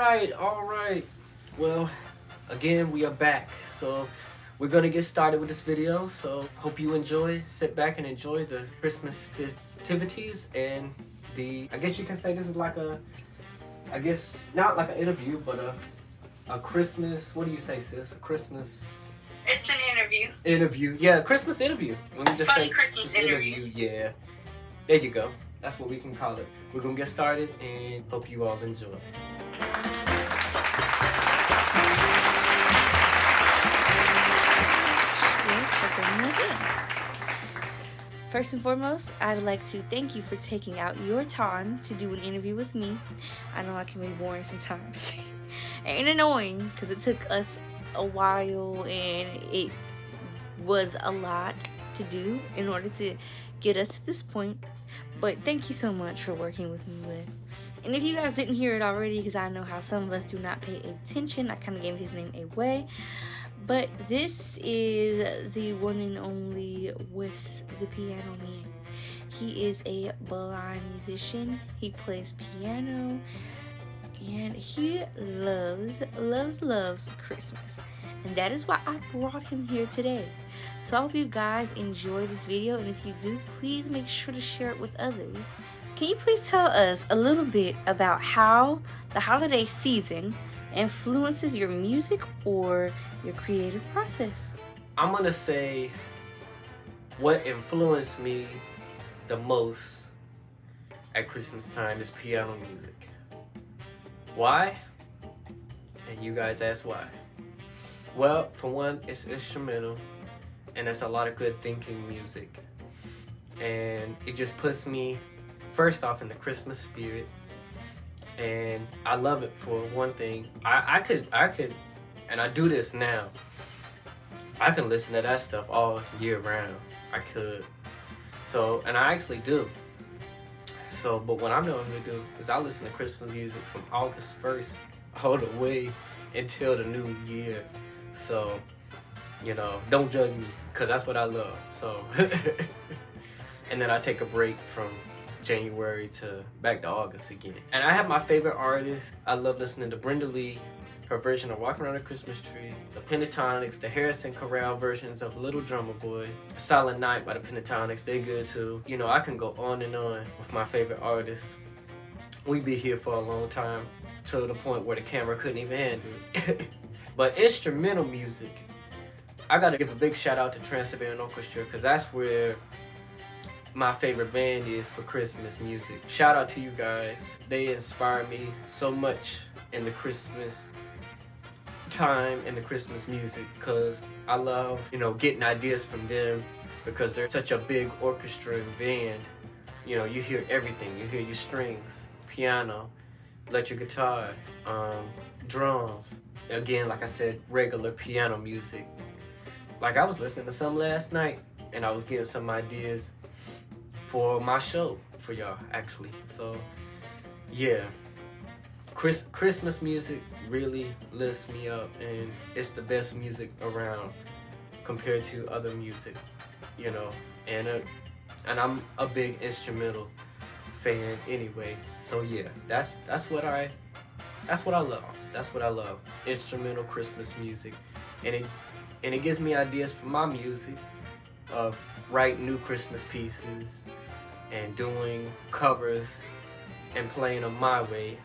All right. Well, again, we are back. So we're gonna get started with this video. So hope you enjoy. Sit back and enjoy the Christmas festivities and I guess you can say this is like I guess not like an interview, but a Christmas. What do you say, sis? A Christmas. It's an interview. Interview. Yeah, Christmas interview. Let me just Fun say Christmas interview. Yeah. There you go. That's what we can call it. We're gonna get started and hope you all enjoy. First and foremost, I'd like to thank you for taking out your time to do an interview with me. I know I can be boring sometimes and annoying because it took us a while and it was a lot to do in order to get us to this point. But thank you so much for working with me, Wes. And if you guys didn't hear it already, because I know how some of us do not pay attention, I kind of gave his name away. But this is the one and only Wes the Piano Man. He is a blind musician. He plays piano. And he loves Christmas. And that is why I brought him here today. So I hope you guys enjoy this video. And if you do, please make sure to share it with others. Can you please tell us a little bit about how the holiday season influences your music or your creative process? I'm gonna say what influenced me the most at Christmas time is piano music. Why? And you guys ask why. Well, for one, it's instrumental and it's a lot of good thinking music. And it just puts me first off in the Christmas spirit. And I love it for one thing. I could, and I do this now. I can listen to that stuff all year round. I could. So, and I actually do. So, but what I'm going to do is I listen to Christmas music from August 1st all the way until the new year. So, you know, don't judge me, because that's what I love. So, and then I take a break from January to back to August again. And I have my favorite artists. I love listening to Brenda Lee, her version of Walking Around the Christmas Tree, the Pentatonics, the Harrison Corral versions of Little Drummer Boy, Silent Night by the Pentatonics, they good too. You know, I can go on and on with my favorite artists. We be here for a long time, to the point where the camera couldn't even handle it. But instrumental music, I gotta give a big shout out to Trans-Siberian Orchestra, because that's where my favorite band is for Christmas music. Shout out to you guys. They inspire me so much in the Christmas time and the Christmas music, because I love, you know, getting ideas from them, because they're such a big orchestra and band. You know, you hear everything. You hear your strings, piano, electric guitar, drums. Again, like I said, regular piano music. Like, I was listening to some last night and I was getting some ideas for my show for y'all, actually. So yeah, Christmas music really lifts me up, and it's the best music around compared to other music, you know. And I'm a big instrumental fan anyway. So yeah, that's what I love. That's what I love. Instrumental Christmas music. And it gives me ideas for my music of writing new Christmas pieces and doing covers and playing them my way.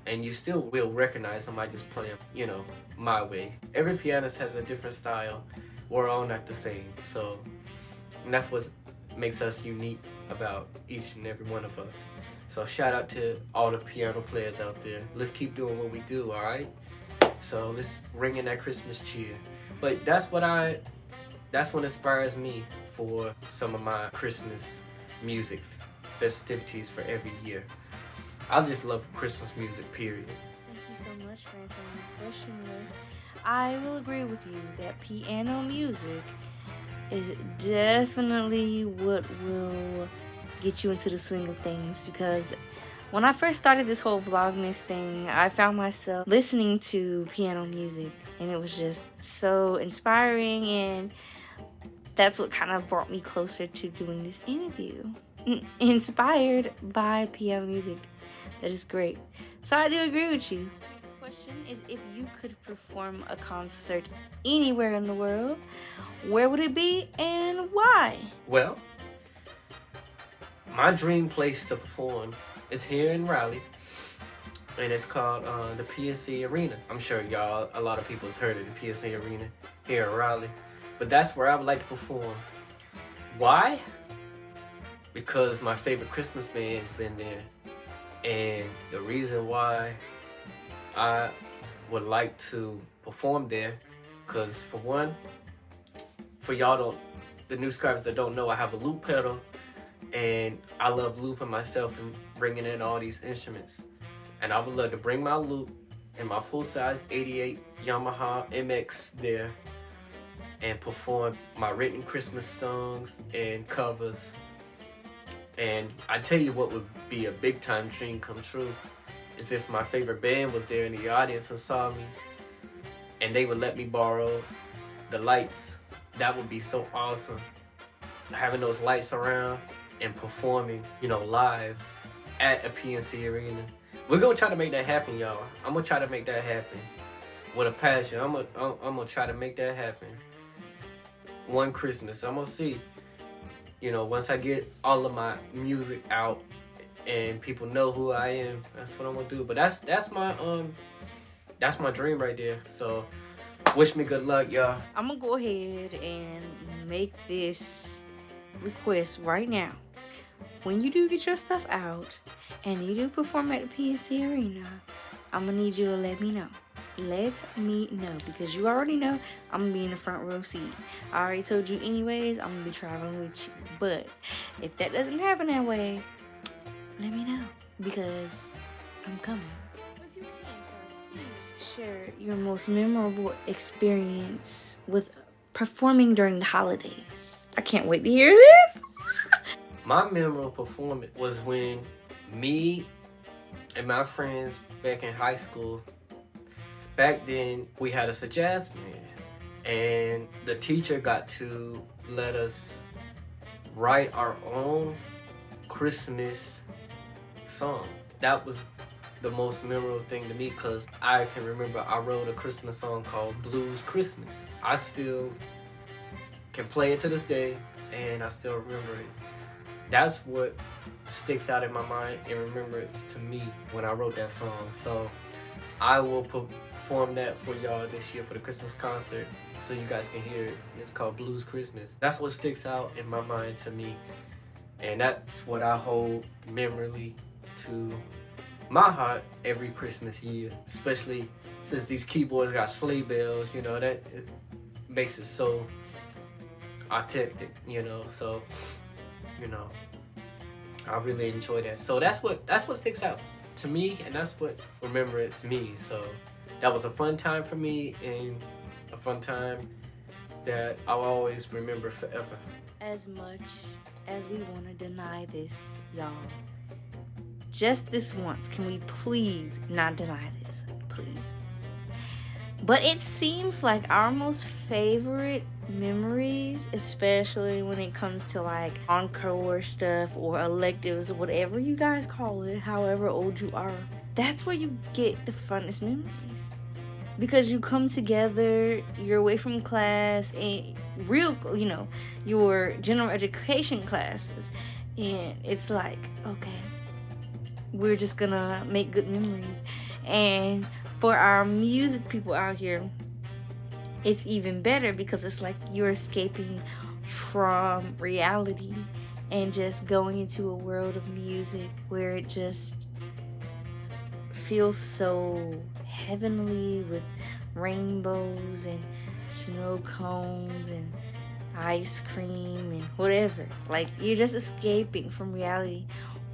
And you still will recognize them. I just play them, you know, my way. Every pianist has a different style. We're all not the same. So, and that's what makes us unique about each and every one of us. So shout out to all the piano players out there. Let's keep doing what we do, all right? So let's ring in that Christmas cheer. But that's what inspires me for some of my Christmas music festivities for every year. I just love Christmas music, period. Thank you so much for answering my question, Wes. I will agree with you that piano music is definitely what will get you into the swing of things, because when I first started this whole Vlogmas thing, I found myself listening to piano music, and it was just so inspiring, and that's what kind of brought me closer to doing this interview. Inspired by piano music. That is great. So I do agree with you. Next question is, if you could perform a concert anywhere in the world, where would it be and why? Well, my dream place to perform is here in Raleigh, and it's called the PNC Arena. I'm sure a lot of people has heard of the PNC Arena here in Raleigh, but that's where I would like to perform. Why? Because my favorite Christmas band's been there, and the reason why I would like to perform there, because for one, for the new subscribers that don't know, I have a loop pedal, and I love looping myself and bringing in all these instruments. And I would love to bring my loop and my full-size 88 Yamaha MX there and perform my written Christmas songs and covers. And I tell you what would be a big-time dream come true is if my favorite band was there in the audience and saw me, and they would let me borrow the lights. That would be so awesome. Having those lights around and performing, live at a PNC Arena. We're gonna try to make that happen, y'all. I'm gonna try to make that happen with a passion. I'm gonna try to make that happen. One Christmas, I'm gonna see. Once I get all of my music out and people know who I am, that's what I'm gonna do. But that's my dream right there. So wish me good luck, y'all. I'm gonna go ahead and make this request right now. When you do get your stuff out and you do perform at the PNC Arena, I'm gonna need you to let me know. Let me know, because you already know I'm gonna be in the front row seat. I already told you anyways, I'm gonna be traveling with you. But if that doesn't happen that way, let me know, because I'm coming. If you can, sir, please share your most memorable experience with performing during the holidays. I can't wait to hear this. My memorable performance was when me and my friends back in high school, back then we had us a jazz band, and the teacher got to let us write our own Christmas song. That was the most memorable thing to me, because I can remember I wrote a Christmas song called Blues Christmas. I still can play it to this day, and I still remember it. That's what sticks out in my mind and remembrance to me when I wrote that song. So I will perform that for y'all this year for the Christmas concert, so you guys can hear it. It's called Blues Christmas. That's what sticks out in my mind to me, and that's what I hold memorably to my heart every Christmas year, especially since these keyboards got sleigh bells. That it makes it so authentic, so I really enjoy that. So that's what sticks out to me, and that's what remembers me. So that was a fun time for me, and a fun time that I'll always remember forever. As much as we want to deny this, y'all, just this once, can we please not deny this? Please. But it seems like our most favorite memories, especially when it comes to like encore stuff or electives or whatever you guys call it, however old you are, that's where you get the funnest memories. Because you come together, you're away from class and your general education classes, and it's like, okay, we're just gonna make good memories. And for our music people out here, it's even better, because it's like you're escaping from reality and just going into a world of music where it just feels so heavenly, with rainbows and snow cones and ice cream and whatever. Like, you're just escaping from reality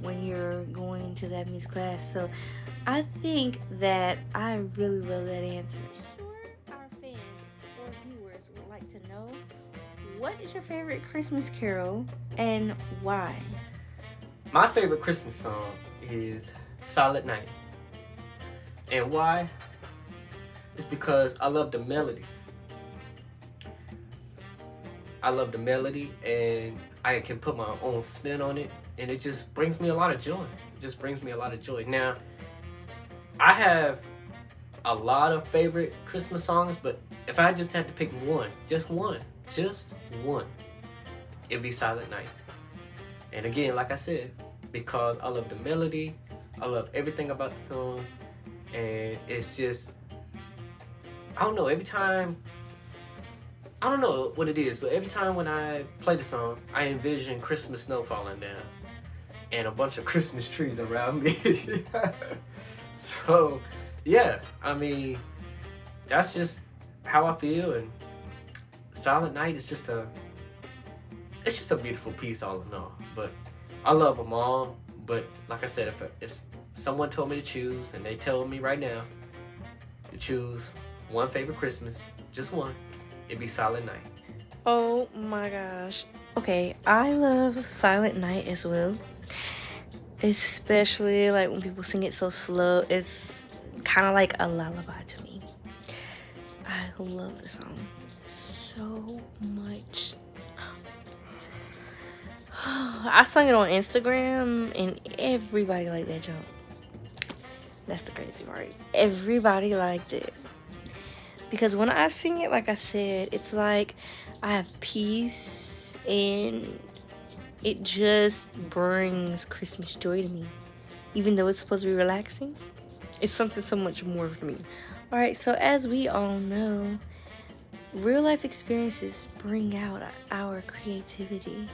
when you're going into that music class. So I think that I really love that answer. Our fans or viewers would like to know, what is your favorite Christmas carol and why? My favorite Christmas song is Silent Night. And why? It's because I love the melody. And I can put my own spin on it, and it just brings me a lot of joy. Now, I have a lot of favorite Christmas songs, but if I just had to pick one, just one, it'd be Silent Night. And again, like I said, because I love the melody, I love everything about the song, and it's just, I don't know, every time, I don't know what it is, but every time when I play the song, I envision Christmas snow falling down and a bunch of Christmas trees around me. So, yeah, I mean, that's just how I feel, and Silent Night is just it's just a beautiful piece all in all. But I love them all, but like I said, if someone told me to choose, and they tell me right now to choose one favorite Christmas, just one, it'd be Silent Night. Oh my gosh. Okay, I love Silent Night as well. Especially like when people sing it so slow. It's kind of like a lullaby to me. I love the song so much. I sung it on Instagram and everybody liked that jump. That's the crazy part. Everybody liked it. Because when I sing it, like I said, it's like I have peace and it just brings Christmas joy to me. Even though it's supposed to be relaxing, it's something so much more for me. Alright, so as we all know, real life experiences bring out our creativity.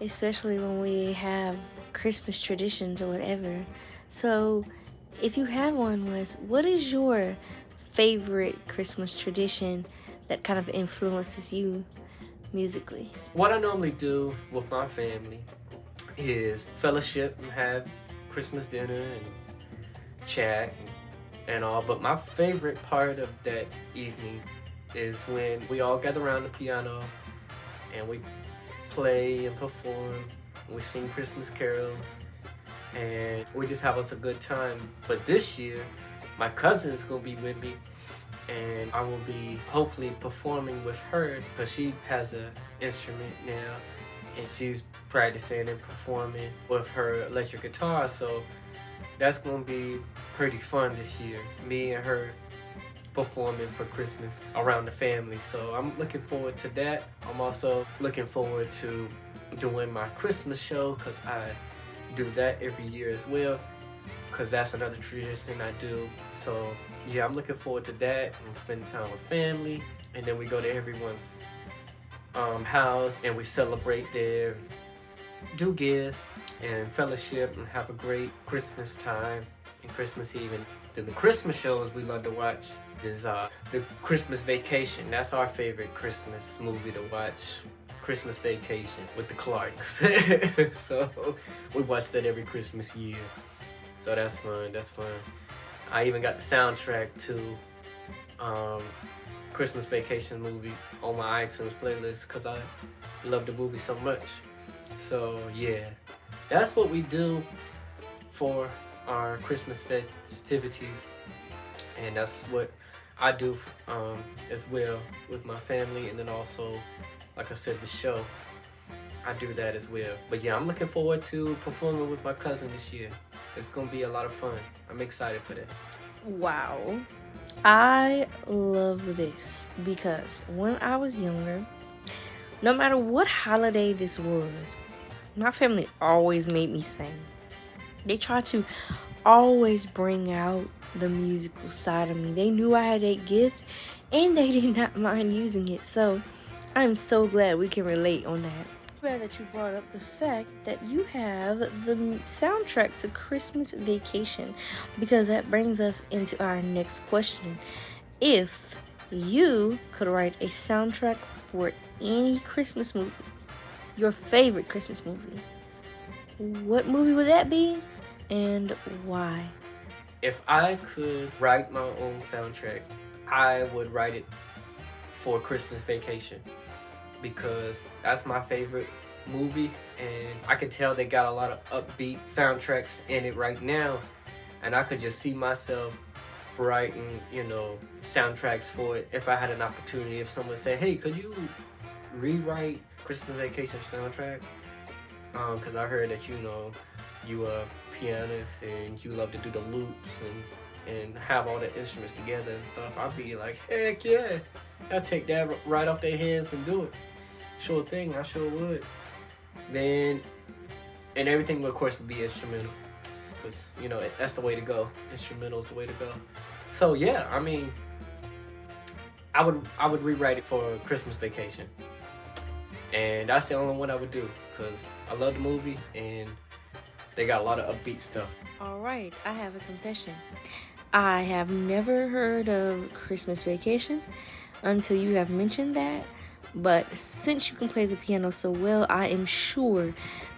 Especially when we have Christmas traditions or whatever. So, if you have one, Wes, what is your favorite Christmas tradition that kind of influences you musically? What I normally do with my family is fellowship and have Christmas dinner and chat and all. But my favorite part of that evening is when we all gather around the piano and we play and perform, and we sing Christmas carols, and we just have us a good time. But this year, my cousin's gonna be with me, and I will be hopefully performing with her because she has an instrument now, and she's practicing and performing with her electric guitar. So that's gonna be pretty fun this year. Me and her performing for Christmas around the family. So I'm looking forward to that. I'm also looking forward to doing my Christmas show because I do that every year as well, because that's another tradition I do. So yeah, I'm looking forward to that and spending time with family. And then we go to everyone's house and we celebrate there, do gifts and fellowship and have a great Christmas time and Christmas Eve. And then the Christmas shows we love to watch is the Christmas Vacation. That's our favorite Christmas movie to watch. Christmas Vacation with the Clarks. So we watch that every Christmas year. So that's fun. I even got the soundtrack to Christmas Vacation movie on my iTunes playlist because I love the movie so much. So yeah, that's what we do for our Christmas festivities, and that's what I do as well with my family. And then also, like I said, the show, I do that as well. But yeah, I'm looking forward to performing with my cousin this year. It's gonna be a lot of fun. I'm excited for that. Wow. I love this because when I was younger, no matter what holiday this was, my family always made me sing. They tried to always bring out the musical side of me. They knew I had a gift and they did not mind using it. So I'm so glad we can relate on that. Glad that you brought up the fact that you have the soundtrack to Christmas Vacation, because that brings us into our next question. If you could write a soundtrack for any Christmas movie, your favorite Christmas movie, what movie would that be and why? If I could write my own soundtrack, I would write it for Christmas Vacation, because that's my favorite movie, and I can tell they got a lot of upbeat soundtracks in it right now, and I could just see myself writing, soundtracks for it if I had an opportunity. If someone said, hey, could you rewrite Christmas Vacation soundtrack? Because I heard that, you a pianist and you love to do the loops and and have all the instruments together and stuff, I'd be like, heck yeah, I'll take that right off their hands and do it. Sure thing, I sure would. Then, and everything would of course be instrumental, because you know that's the way to go. Instrumental is the way to go. So yeah, I mean, I would rewrite it for Christmas Vacation, and that's the only one I would do, because I love the movie and they got a lot of upbeat stuff. Alright, I have a confession. I have never heard of Christmas Vacation until you have mentioned that. But since you can play the piano so well, I am sure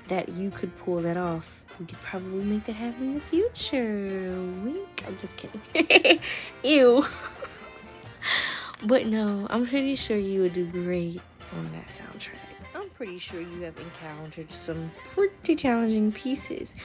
that you could pull that off. We could probably make that happen in the future. Wink. I'm just kidding. Ew. But no, I'm pretty sure you would do great on that soundtrack. I'm pretty sure you have encountered some pretty challenging pieces.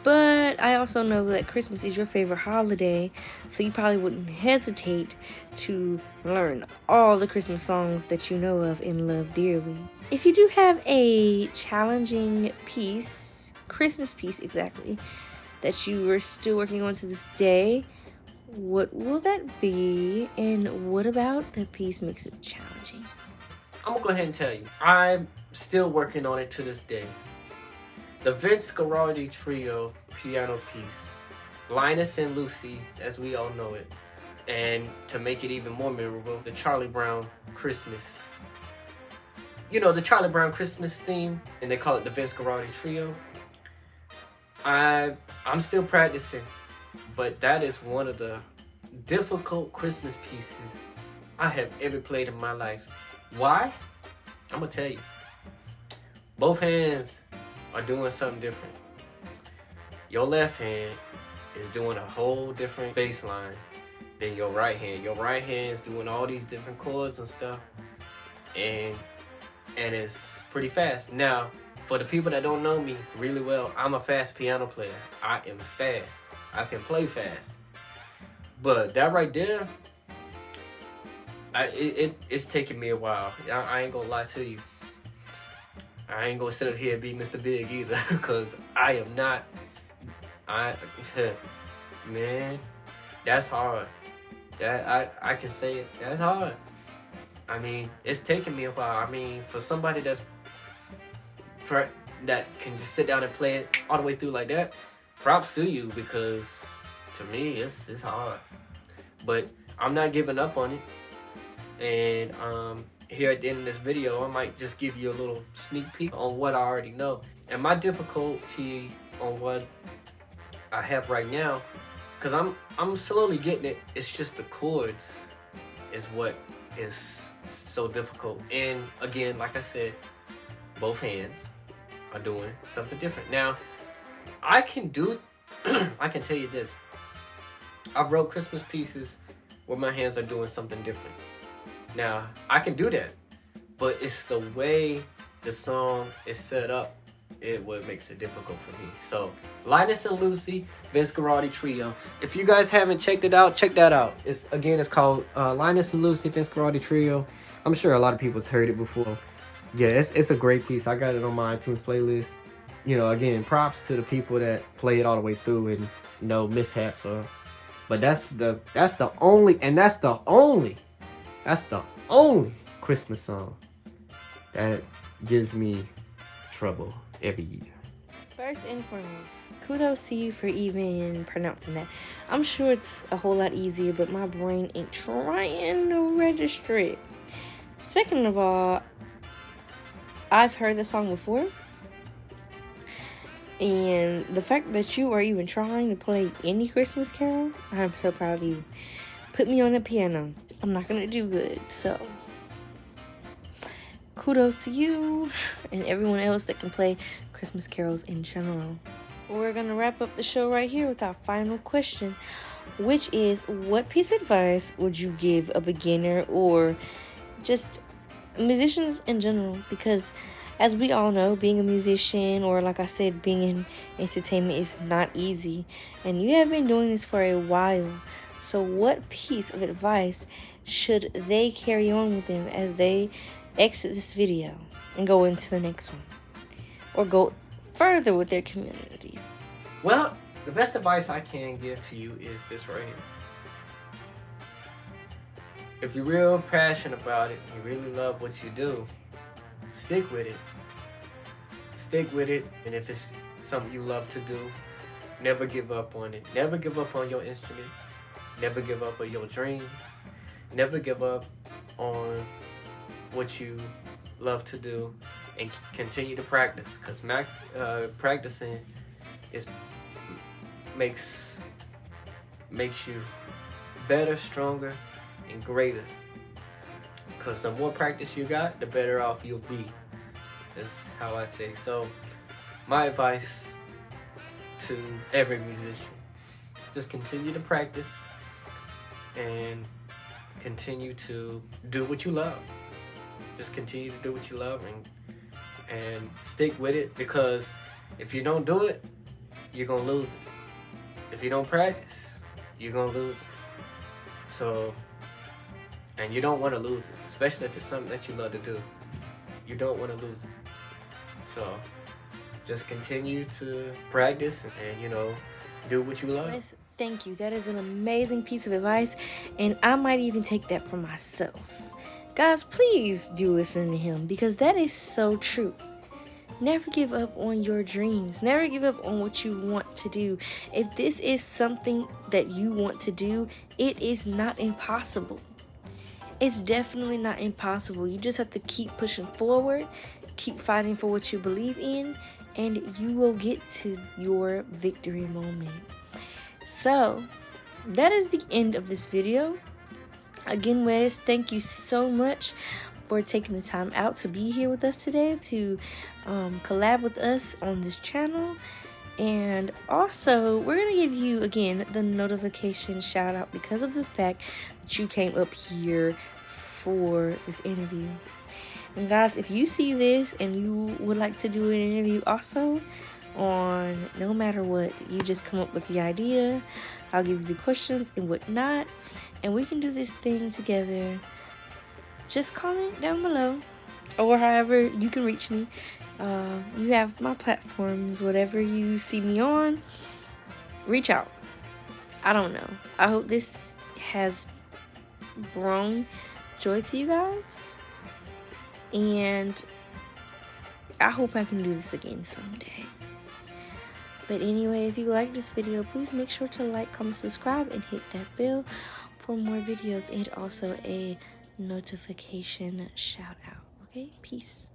But I also know that Christmas is your favorite holiday, so you probably wouldn't hesitate to learn all the Christmas songs that you know of and love dearly. If you do have a challenging piece, Christmas piece exactly, that you are still working on to this day, what will that be, and what about that piece makes it challenging? I'm gonna go ahead and tell you, I'm still working on it to this day. The Vince Guaraldi Trio piano piece, Linus and Lucy, as we all know it, and to make it even more memorable, the Charlie Brown Christmas. You know, the Charlie Brown Christmas theme, and they call it the Vince Guaraldi Trio. I'm still practicing, but that is one of the difficult Christmas pieces I have ever played in my life. Why? I'm gonna tell you. Both hands are doing something different. Your left hand is doing a whole different bass line than your right hand. Your right hand is doing all these different chords and stuff, and it's pretty fast. Now, for the people that don't know me really well, I'm a fast piano player. I am fast. I can play fast. But that right there, it's taking me a while. I ain't gonna lie to you. I ain't gonna sit up here and be Mr. Big either, because I am not. Man, that's hard. I can say it. That's hard. I mean, it's taking me a while. I mean, for somebody that can just sit down and play it all the way through like that, props to you, because to me, it's hard. But I'm not giving up on it. And here at the end of this video, I might just give you a little sneak peek on what I already know. And my difficulty on what I have right now, because I'm slowly getting it, it's just the chords is what is so difficult. And again, like I said, both hands are doing something different. Now, I can tell you this. I wrote Christmas pieces where my hands are doing something different. Now, I can do that, but it's the way the song is set up, what makes it difficult for me. So, Linus and Lucy, Vince Guaraldi Trio. If you guys haven't checked it out, check that out. It's called Linus and Lucy, Vince Guaraldi Trio. I'm sure a lot of people's heard it before. Yeah, it's a great piece. I got it on my iTunes playlist. You know, again, props to the people that play it all the way through and no mishaps but that's the only Christmas song that gives me trouble every year. First and foremost, kudos to you for even pronouncing that. I'm sure it's a whole lot easier, but my brain ain't trying to register it. Second of all, I've heard the song before, and the fact that you are even trying to play any Christmas carol, I'm so proud of you. Put me on the piano. I'm not gonna do good, so kudos to you and everyone else that can play Christmas carols in general. We're gonna wrap up the show right here with our final question, which is, what piece of advice would you give a beginner or just musicians in general? Because as we all know, being a musician, or like I said, being in entertainment is not easy, and you have been doing this for a while. So what piece of advice should they carry on with them as they exit this video and go into the next one, or go further with their communities? Well, the best advice I can give to you is this right here. If you're real passionate about it, you really love what you do, stick with it. Stick with it, and if it's something you love to do, never give up on it. Never give up on your instrument. Never give up on your dreams. Never give up on what you love to do, and continue to practice, because practicing makes you better, stronger, and greater. Because the more practice you got, the better off you'll be. That's how I say. So my advice to every musician, just continue to practice and continue to do what you love. Just continue to do what you love, and stick with it, because if you don't do it, you're gonna lose it. If you don't practice, you're gonna lose it. So, and you don't want to lose it, especially if it's something that you love to do. You don't want to lose it. So just continue to practice and do what you love. Yes, thank you. That is an amazing piece of advice, and I might even take that for myself. Guys, please do listen to him, because that is so true. Never give up on your dreams. Never give up on what you want to do. If this is something that you want to do, it is not impossible. It's definitely not impossible. You just have to keep pushing forward, keep fighting for what you believe in, and you will get to your victory moment. So, that is the end of this video. Again, Wes, thank you so much for taking the time out to be here with us today, to collab with us on this channel. And also, we're going to give you, again, the notification shout out because of the fact that you came up here for this interview. And guys, if you see this and you would like to do an interview also on no matter what, you just come up with the idea, I'll give you the questions and whatnot, and we can do this thing together. Just comment down below, or however you can reach me. You have my platforms, whatever you see me on, reach out. I don't know. I hope this has brought joy to you guys, and I hope I can do this again someday. But anyway, if you like this video, please make sure to like, comment, subscribe, and hit that bell for more videos, and also a notification shout out. Okay, peace.